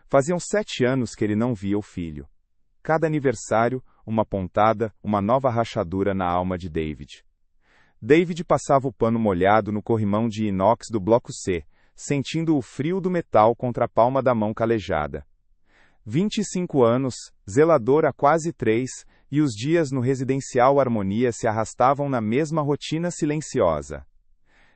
Faziam 7 anos que ele não via o filho. Cada aniversário, uma pontada, uma nova rachadura na alma de David. David passava o pano molhado no corrimão de inox do bloco C, sentindo o frio do metal contra a palma da mão calejada. 25 anos, zelador há quase 3, e os dias no residencial Harmonia se arrastavam na mesma rotina silenciosa.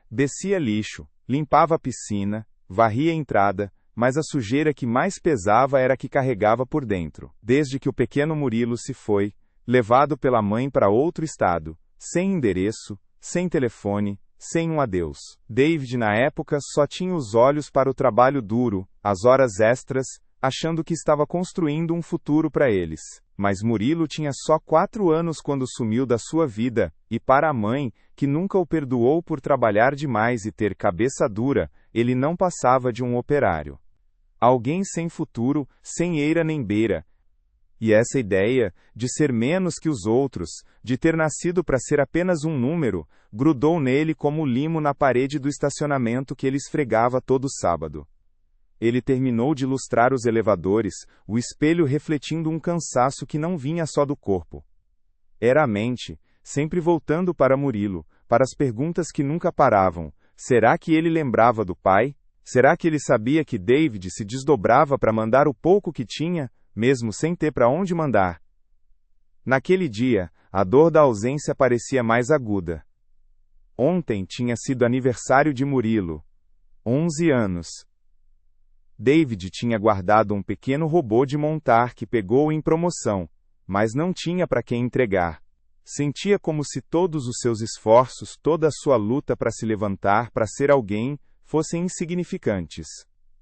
Descia lixo, limpava a piscina, varria a entrada, mas a sujeira que mais pesava era a que carregava por dentro. Desde que o pequeno Murilo se foi, levado pela mãe para outro estado, sem endereço, sem telefone, sem um adeus. David, na época, só tinha os olhos para o trabalho duro, as horas extras, achando que estava construindo um futuro para eles. Mas Murilo tinha só 4 anos quando sumiu da sua vida, e para a mãe, que nunca o perdoou por trabalhar demais e ter cabeça dura, ele não passava de um operário. Alguém sem futuro, sem eira nem beira. E essa ideia, de ser menos que os outros, de ter nascido para ser apenas um número, grudou nele como limo na parede do estacionamento que ele esfregava todo sábado. Ele terminou de lustrar os elevadores, o espelho refletindo um cansaço que não vinha só do corpo. Era a mente, sempre voltando para Murilo, para as perguntas que nunca paravam. Será que ele lembrava do pai? Será que ele sabia que David se desdobrava para mandar o pouco que tinha, mesmo sem ter para onde mandar? Naquele dia, a dor da ausência parecia mais aguda. Ontem tinha sido aniversário de Murilo. 11 anos. David tinha guardado um pequeno robô de montar que pegou em promoção, mas não tinha para quem entregar. Sentia como se todos os seus esforços, toda a sua luta para se levantar, para ser alguém, fossem insignificantes.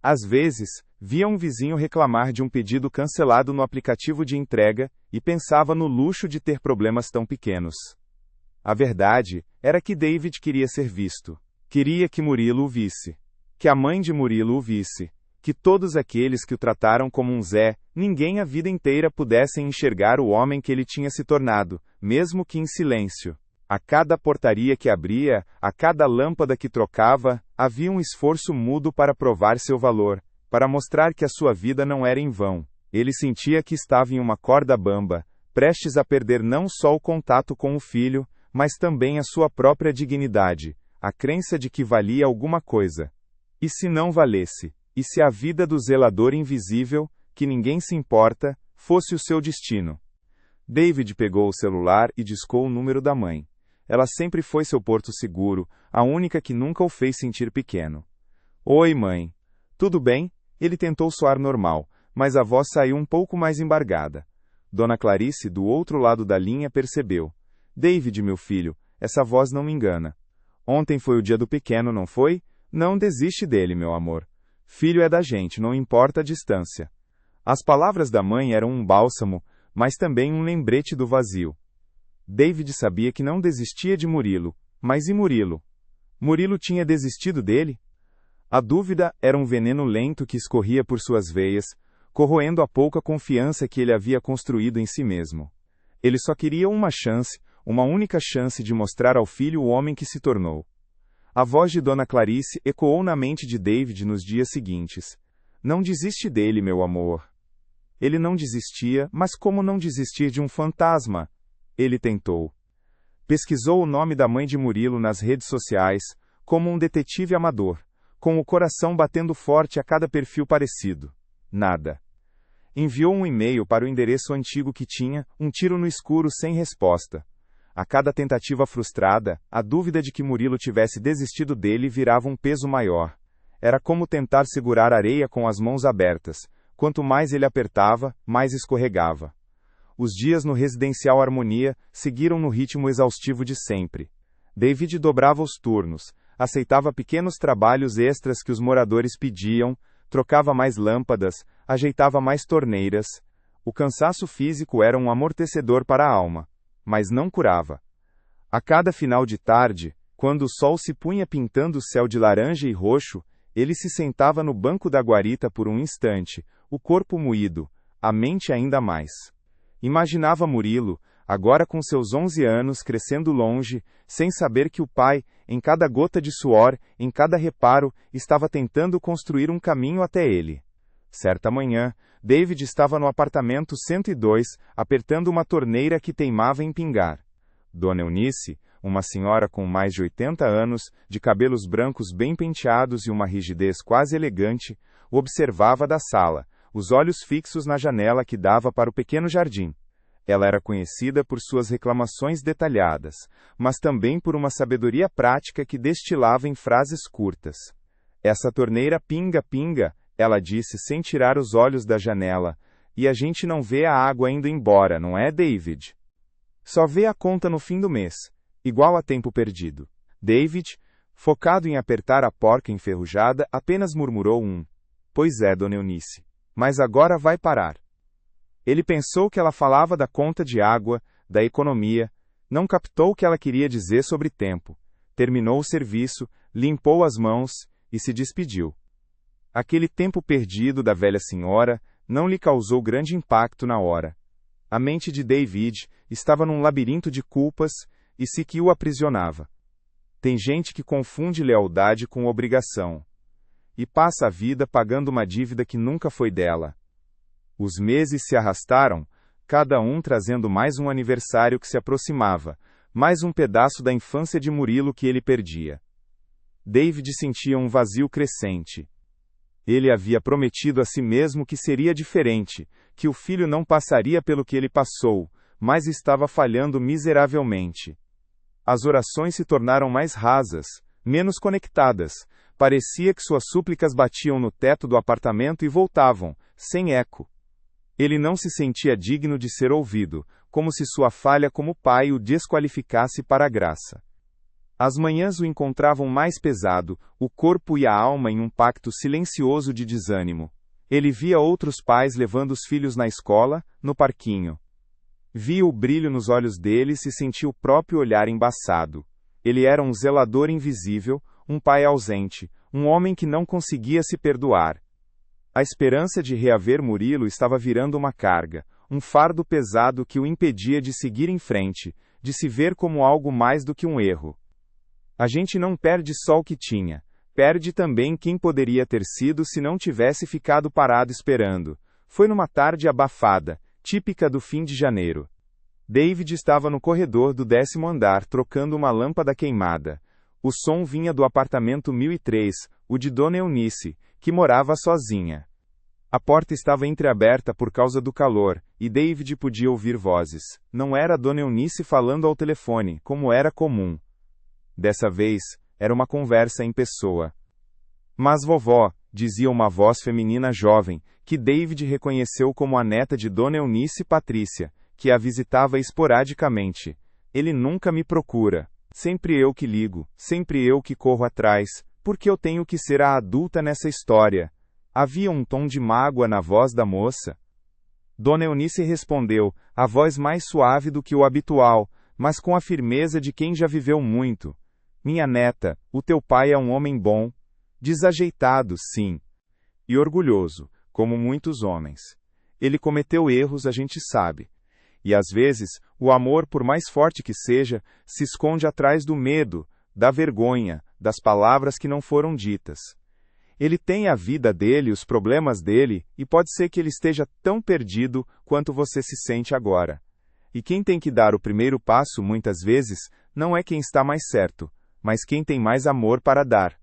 Às vezes, via um vizinho reclamar de um pedido cancelado no aplicativo de entrega, e pensava no luxo de ter problemas tão pequenos. A verdade era que David queria ser visto. Queria que Murilo o visse. Que a mãe de Murilo o visse. Que todos aqueles que o trataram como um Zé, ninguém a vida inteira pudessem enxergar o homem que ele tinha se tornado, mesmo que em silêncio. A cada portaria que abria, a cada lâmpada que trocava, havia um esforço mudo para provar seu valor, para mostrar que a sua vida não era em vão. Ele sentia que estava em uma corda bamba, prestes a perder não só o contato com o filho, mas também a sua própria dignidade, a crença de que valia alguma coisa. E se não valesse? E se a vida do zelador invisível, que ninguém se importa, fosse o seu destino? David pegou o celular e discou o número da mãe. Ela sempre foi seu porto seguro, a única que nunca o fez sentir pequeno. Oi, mãe. Tudo bem? Ele tentou soar normal, mas a voz saiu um pouco mais embargada. Dona Clarice, do outro lado da linha, percebeu. David, meu filho, essa voz não me engana. Ontem foi o dia do pequeno, não foi? Não desiste dele, meu amor. Filho é da gente, não importa a distância. As palavras da mãe eram um bálsamo, mas também um lembrete do vazio. David sabia que não desistia de Murilo, mas e Murilo? Murilo tinha desistido dele? A dúvida era um veneno lento que escorria por suas veias, corroendo a pouca confiança que ele havia construído em si mesmo. Ele só queria uma chance, uma única chance de mostrar ao filho o homem que se tornou. A voz de Dona Clarice ecoou na mente de David nos dias seguintes. Não desiste dele, meu amor. Ele não desistia, mas como não desistir de um fantasma? Ele tentou. Pesquisou o nome da mãe de Murilo nas redes sociais, como um detetive amador, com o coração batendo forte a cada perfil parecido. Nada. Enviou um e-mail para o endereço antigo que tinha, um tiro no escuro sem resposta. A cada tentativa frustrada, a dúvida de que Murilo tivesse desistido dele virava um peso maior. Era como tentar segurar areia com as mãos abertas. Quanto mais ele apertava, mais escorregava. Os dias no residencial Harmonia seguiram no ritmo exaustivo de sempre. David dobrava os turnos, aceitava pequenos trabalhos extras que os moradores pediam, trocava mais lâmpadas, ajeitava mais torneiras. O cansaço físico era um amortecedor para a alma, mas não curava. A cada final de tarde, quando o sol se punha pintando o céu de laranja e roxo, ele se sentava no banco da guarita por um instante, o corpo moído, a mente ainda mais. Imaginava Murilo, agora com seus 11 anos, crescendo longe, sem saber que o pai, em cada gota de suor, em cada reparo, estava tentando construir um caminho até ele. Certa manhã, David estava no apartamento 102, apertando uma torneira que teimava em pingar. Dona Eunice, uma senhora com mais de 80 anos, de cabelos brancos bem penteados e uma rigidez quase elegante, o observava da sala, os olhos fixos na janela que dava para o pequeno jardim. Ela era conhecida por suas reclamações detalhadas, mas também por uma sabedoria prática que destilava em frases curtas. Essa torneira pinga-pinga, ela disse sem tirar os olhos da janela, e a gente não vê a água indo embora, não é, David? Só vê a conta no fim do mês, igual a tempo perdido. David, focado em apertar a porca enferrujada, apenas murmurou pois é, Dona Eunice, mas agora vai parar. Ele pensou que ela falava da conta de água, da economia, não captou o que ela queria dizer sobre tempo. Terminou o serviço, limpou as mãos e se despediu. Aquele tempo perdido da velha senhora não lhe causou grande impacto na hora. A mente de David estava num labirinto de culpas e se que o aprisionava. Tem gente que confunde lealdade com obrigação e passa a vida pagando uma dívida que nunca foi dela. Os meses se arrastaram, cada um trazendo mais um aniversário que se aproximava, mais um pedaço da infância de Murilo que ele perdia. David sentia um vazio crescente. Ele havia prometido a si mesmo que seria diferente, que o filho não passaria pelo que ele passou, mas estava falhando miseravelmente. As orações se tornaram mais rasas, menos conectadas. Parecia que suas súplicas batiam no teto do apartamento e voltavam, sem eco. Ele não se sentia digno de ser ouvido, como se sua falha como pai o desqualificasse para a graça. As manhãs o encontravam mais pesado, o corpo e a alma em um pacto silencioso de desânimo. Ele via outros pais levando os filhos na escola, no parquinho. Via o brilho nos olhos deles e sentia o próprio olhar embaçado. Ele era um zelador invisível, um pai ausente, um homem que não conseguia se perdoar. A esperança de reaver Murilo estava virando uma carga, um fardo pesado que o impedia de seguir em frente, de se ver como algo mais do que um erro. A gente não perde só o que tinha, perde também quem poderia ter sido se não tivesse ficado parado esperando. Foi numa tarde abafada, típica do fim de janeiro. David estava no corredor do 10º andar trocando uma lâmpada queimada. O som vinha do apartamento 1003, o de Dona Eunice, que morava sozinha. A porta estava entreaberta por causa do calor, e David podia ouvir vozes. Não era Dona Eunice falando ao telefone, como era comum. Dessa vez, era uma conversa em pessoa. Mas vovó, dizia uma voz feminina jovem, que David reconheceu como a neta de Dona Eunice Patrícia, que a visitava esporadicamente. Ele nunca me procura. Sempre eu que ligo, sempre eu que corro atrás, porque eu tenho que ser a adulta nessa história. Havia um tom de mágoa na voz da moça. Dona Eunice respondeu, a voz mais suave do que o habitual, mas com a firmeza de quem já viveu muito. Minha neta, o teu pai é um homem bom, desajeitado, sim, e orgulhoso, como muitos homens. Ele cometeu erros, a gente sabe. E às vezes, o amor, por mais forte que seja, se esconde atrás do medo, da vergonha, das palavras que não foram ditas. Ele tem a vida dele, os problemas dele, e pode ser que ele esteja tão perdido quanto você se sente agora. E quem tem que dar o primeiro passo, muitas vezes, não é quem está mais certo, mas quem tem mais amor para dar.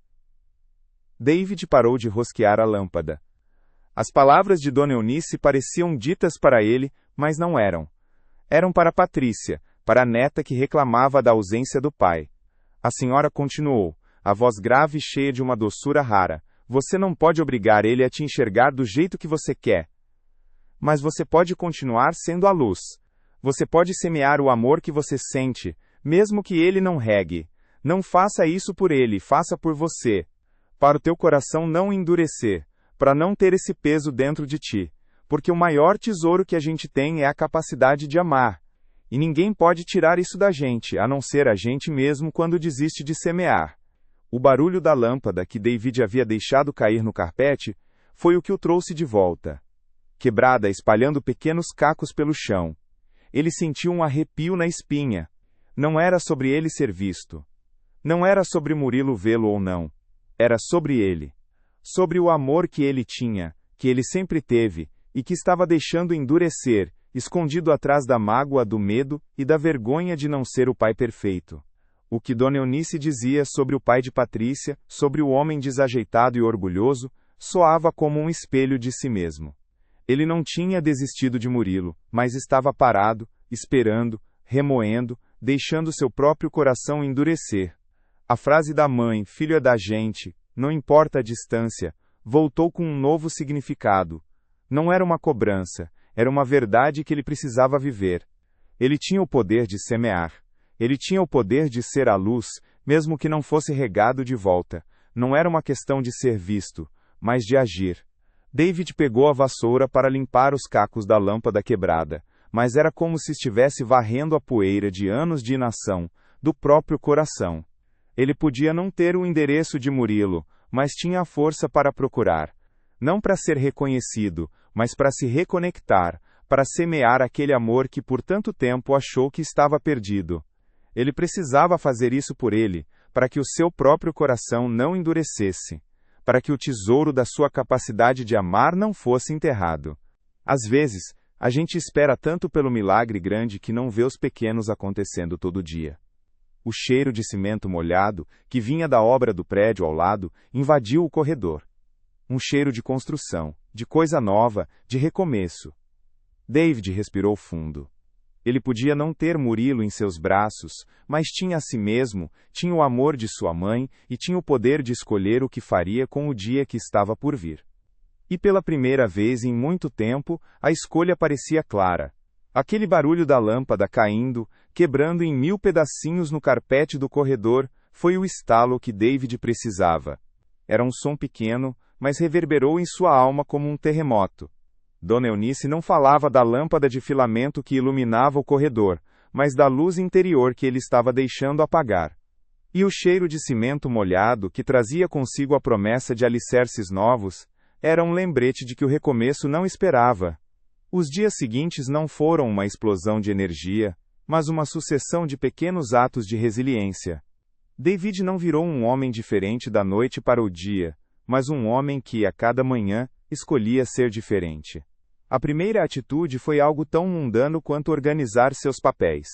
David parou de rosquear a lâmpada. As palavras de Dona Eunice pareciam ditas para ele, mas não eram. Eram para Patrícia, para a neta que reclamava da ausência do pai. A senhora continuou, a voz grave e cheia de uma doçura rara. Você não pode obrigar ele a te enxergar do jeito que você quer. Mas você pode continuar sendo a luz. Você pode semear o amor que você sente, mesmo que ele não regue. Não faça isso por ele, faça por você. Para o teu coração não endurecer, para não ter esse peso dentro de ti. Porque o maior tesouro que a gente tem é a capacidade de amar. E ninguém pode tirar isso da gente, a não ser a gente mesmo quando desiste de semear. O barulho da lâmpada que David havia deixado cair no carpete foi o que o trouxe de volta. Quebrada, espalhando pequenos cacos pelo chão. Ele sentiu um arrepio na espinha. Não era sobre ele ser visto. Não era sobre Murilo vê-lo ou não. Era sobre ele. Sobre o amor que ele tinha, que ele sempre teve, e que estava deixando endurecer, escondido atrás da mágoa do medo e da vergonha de não ser o pai perfeito. O que Dona Eunice dizia sobre o pai de Patrícia, sobre o homem desajeitado e orgulhoso, soava como um espelho de si mesmo. Ele não tinha desistido de Murilo, mas estava parado, esperando, remoendo, deixando seu próprio coração endurecer. A frase da mãe, filho é da gente, não importa a distância, voltou com um novo significado. Não era uma cobrança, era uma verdade que ele precisava viver. Ele tinha o poder de semear. Ele tinha o poder de ser a luz, mesmo que não fosse regado de volta. Não era uma questão de ser visto, mas de agir. David pegou a vassoura para limpar os cacos da lâmpada quebrada, mas era como se estivesse varrendo a poeira de anos de inação, do próprio coração. Ele podia não ter o endereço de Murilo, mas tinha a força para procurar. Não para ser reconhecido, mas para se reconectar, para semear aquele amor que por tanto tempo achou que estava perdido. Ele precisava fazer isso por ele, para que o seu próprio coração não endurecesse, para que o tesouro da sua capacidade de amar não fosse enterrado. Às vezes, a gente espera tanto pelo milagre grande que não vê os pequenos acontecendo todo dia. O cheiro de cimento molhado, que vinha da obra do prédio ao lado, invadiu o corredor. Um cheiro de construção, de coisa nova, de recomeço. David respirou fundo. Ele podia não ter Murilo em seus braços, mas tinha a si mesmo, tinha o amor de sua mãe e tinha o poder de escolher o que faria com o dia que estava por vir. E pela primeira vez em muito tempo, a escolha parecia clara. Aquele barulho da lâmpada caindo, quebrando em 1000 pedacinhos no carpete do corredor, foi o estalo que David precisava. Era um som pequeno, mas reverberou em sua alma como um terremoto. Dona Eunice não falava da lâmpada de filamento que iluminava o corredor, mas da luz interior que ele estava deixando apagar. E o cheiro de cimento molhado, que trazia consigo a promessa de alicerces novos, era um lembrete de que o recomeço não esperava. Os dias seguintes não foram uma explosão de energia, mas uma sucessão de pequenos atos de resiliência. David não virou um homem diferente da noite para o dia, mas um homem que, a cada manhã, escolhia ser diferente. A primeira atitude foi algo tão mundano quanto organizar seus papéis.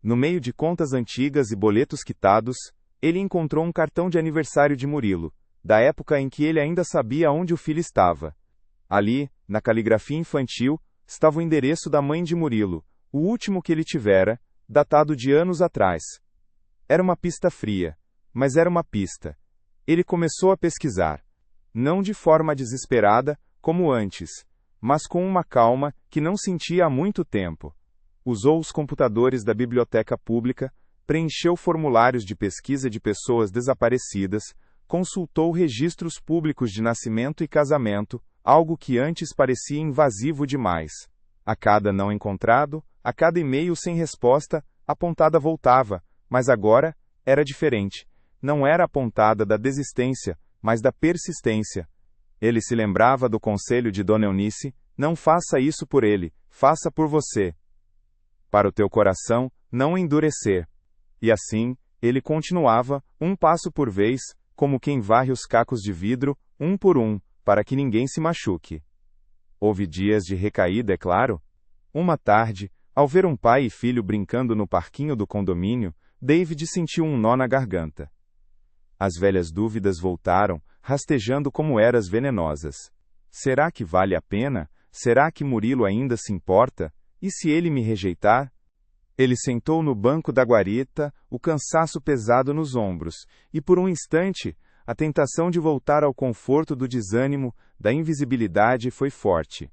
No meio de contas antigas e boletos quitados, ele encontrou um cartão de aniversário de Murilo, da época em que ele ainda sabia onde o filho estava. Ali, na caligrafia infantil, estava o endereço da mãe de Murilo, o último que ele tivera, datado de anos atrás. Era uma pista fria, mas era uma pista. Ele começou a pesquisar. Não de forma desesperada, como antes, mas com uma calma que não sentia há muito tempo. Usou os computadores da biblioteca pública, preencheu formulários de pesquisa de pessoas desaparecidas, consultou registros públicos de nascimento e casamento, algo que antes parecia invasivo demais. A cada não encontrado, a cada e-mail sem resposta, a pontada voltava, mas agora era diferente. Não era a pontada da desistência, mas da persistência. Ele se lembrava do conselho de Dona Eunice: não faça isso por ele, faça por você. Para o teu coração não endurecer. E assim, ele continuava, um passo por vez, como quem varre os cacos de vidro, um por um, para que ninguém se machuque. Houve dias de recaída, é claro. Uma tarde, ao ver um pai e filho brincando no parquinho do condomínio, David sentiu um nó na garganta. As velhas dúvidas voltaram, rastejando como eras venenosas. Será que vale a pena? Será que Murilo ainda se importa? E se ele me rejeitar? Ele sentou no banco da guarita, o cansaço pesado nos ombros, e por um instante, a tentação de voltar ao conforto do desânimo, da invisibilidade foi forte.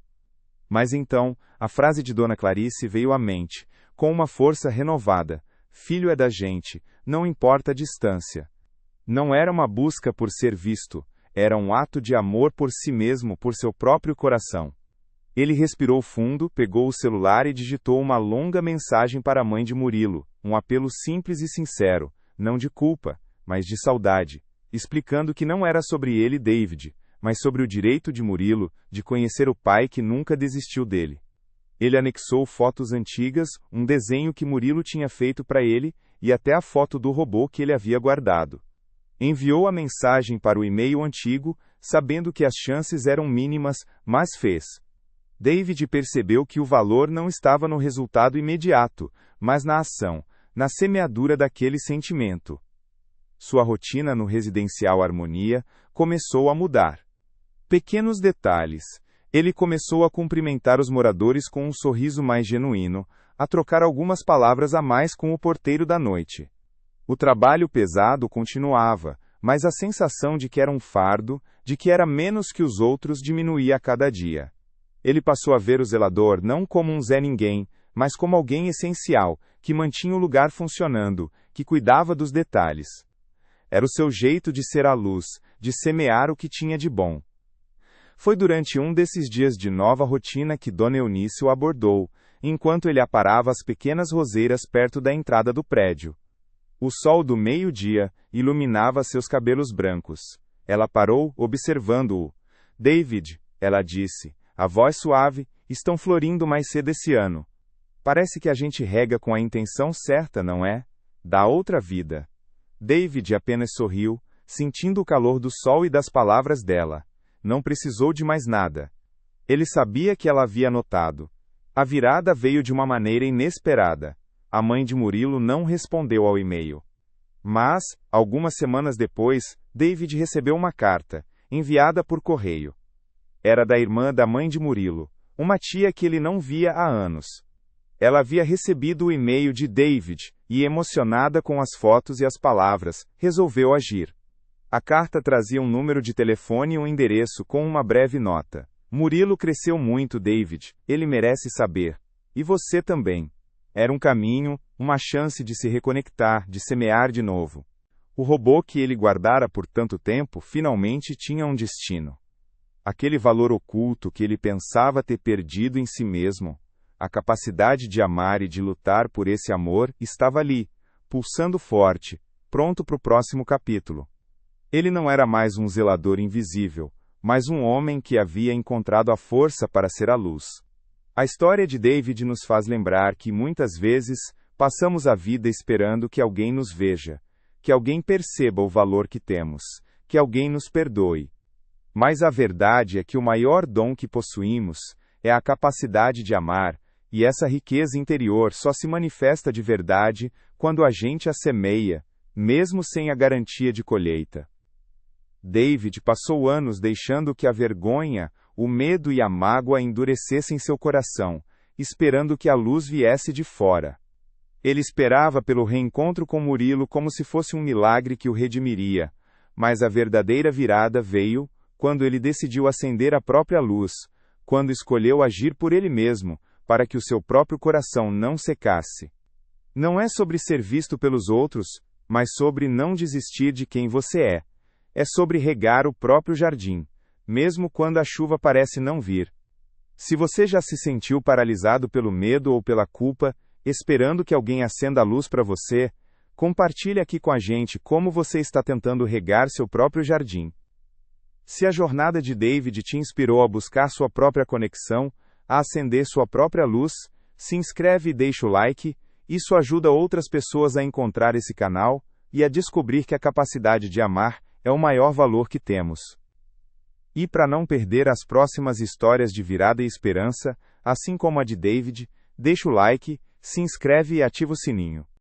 Mas então, a frase de Dona Clarice veio à mente, com uma força renovada: filho é da gente, não importa a distância. Não era uma busca por ser visto, era um ato de amor por si mesmo, por seu próprio coração. Ele respirou fundo, pegou o celular e digitou uma longa mensagem para a mãe de Murilo, um apelo simples e sincero, não de culpa, mas de saudade, explicando que não era sobre ele, David, mas sobre o direito de Murilo de conhecer o pai que nunca desistiu dele. Ele anexou fotos antigas, um desenho que Murilo tinha feito para ele, e até a foto do robô que ele havia guardado. Enviou a mensagem para o e-mail antigo, sabendo que as chances eram mínimas, mas fez. David percebeu que o valor não estava no resultado imediato, mas na ação, na semeadura daquele sentimento. Sua rotina no residencial Harmonia começou a mudar. Pequenos detalhes. Ele começou a cumprimentar os moradores com um sorriso mais genuíno, a trocar algumas palavras a mais com o porteiro da noite. O trabalho pesado continuava, mas a sensação de que era um fardo, de que era menos que os outros, diminuía a cada dia. Ele passou a ver o zelador não como um Zé-Ninguém, mas como alguém essencial, que mantinha o lugar funcionando, que cuidava dos detalhes. Era o seu jeito de ser a luz, de semear o que tinha de bom. Foi durante um desses dias de nova rotina que Dona Eunice o abordou, enquanto ele aparava as pequenas roseiras perto da entrada do prédio. O sol do meio-dia iluminava seus cabelos brancos. Ela parou, observando-o. David, ela disse, a voz suave, estão florindo mais cedo esse ano. Parece que a gente rega com a intenção certa, não é? Dá outra vida. David apenas sorriu, sentindo o calor do sol e das palavras dela. Não precisou de mais nada. Ele sabia que ela havia notado. A virada veio de uma maneira inesperada. A mãe de Murilo não respondeu ao e-mail. Mas, algumas semanas depois, David recebeu uma carta, enviada por correio. Era da irmã da mãe de Murilo, uma tia que ele não via há anos. Ela havia recebido o e-mail de David, e emocionada com as fotos e as palavras, resolveu agir. A carta trazia um número de telefone e um endereço com uma breve nota. Murilo cresceu muito, David, ele merece saber. E você também. Era um caminho, uma chance de se reconectar, de semear de novo. O robô que ele guardara por tanto tempo finalmente tinha um destino. Aquele valor oculto que ele pensava ter perdido em si mesmo, a capacidade de amar e de lutar por esse amor, estava ali, pulsando forte, pronto para o próximo capítulo. Ele não era mais um zelador invisível, mas um homem que havia encontrado a força para ser a luz. A história de David nos faz lembrar que muitas vezes passamos a vida esperando que alguém nos veja, que alguém perceba o valor que temos, que alguém nos perdoe. Mas a verdade é que o maior dom que possuímos é a capacidade de amar, e essa riqueza interior só se manifesta de verdade quando a gente a semeia, mesmo sem a garantia de colheita. David passou anos deixando que a vergonha, o medo e a mágoa endurecessem seu coração, esperando que a luz viesse de fora. Ele esperava pelo reencontro com Murilo como se fosse um milagre que o redimiria, mas a verdadeira virada veio quando ele decidiu acender a própria luz, quando escolheu agir por ele mesmo, para que o seu próprio coração não secasse. Não é sobre ser visto pelos outros, mas sobre não desistir de quem você é. É sobre regar o próprio jardim, mesmo quando a chuva parece não vir. Se você já se sentiu paralisado pelo medo ou pela culpa, esperando que alguém acenda a luz para você, compartilhe aqui com a gente como você está tentando regar seu próprio jardim. Se a jornada de David te inspirou a buscar sua própria conexão, a acender sua própria luz, se inscreve e deixa o like, isso ajuda outras pessoas a encontrar esse canal e a descobrir que a capacidade de amar é o maior valor que temos. E para não perder as próximas histórias de virada e esperança, assim como a de David, deixa o like, se inscreve e ativa o sininho.